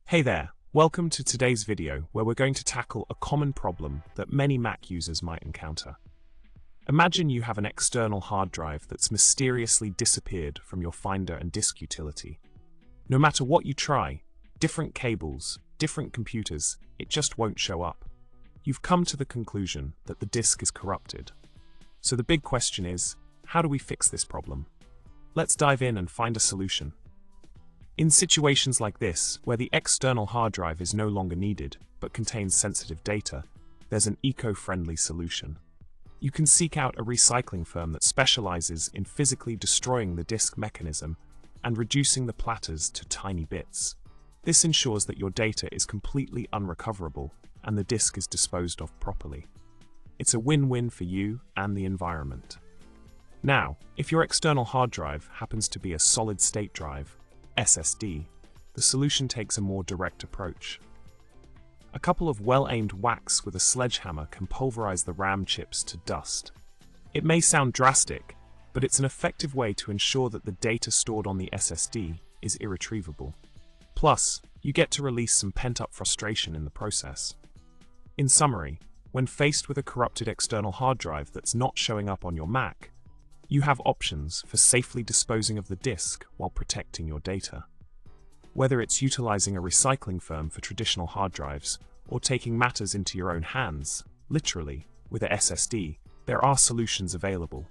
Hey there, welcome to today's video where we're going to tackle a common problem that many Mac users might encounter. Imagine you have an external hard drive that's mysteriously disappeared from your Finder and Disk utility. No matter what you try, different cables, different computers, it just won't show up. You've come to the conclusion that the disk is corrupted. So the big question is, how do we fix this problem? Let's dive in and find a solution. In situations like this, where the external hard drive is no longer needed, but contains sensitive data, there's an eco-friendly solution. You can seek out a recycling firm that specializes in physically destroying the disk mechanism and reducing the platters to tiny bits. This ensures that your data is completely unrecoverable and the disk is disposed of properly. It's a win-win for you and the environment. Now, if your external hard drive happens to be a solid-state drive, SSD, the solution takes a more direct approach. A couple of well-aimed whacks with a sledgehammer can pulverize the RAM chips to dust. It may sound drastic, but it's an effective way to ensure that the data stored on the SSD is irretrievable. Plus, you get to release some pent-up frustration in the process. In summary, when faced with a corrupted external hard drive that's not showing up on your Mac, you have options for safely disposing of the disk while protecting your data. Whether it's utilizing a recycling firm for traditional hard drives or taking matters into your own hands, literally, with a SSD, there are solutions available.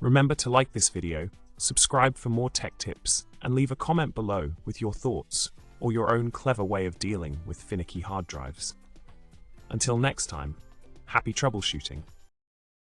Remember to like this video, subscribe for more tech tips, and leave a comment below with your thoughts or your own clever way of dealing with finicky hard drives. Until next time, happy troubleshooting.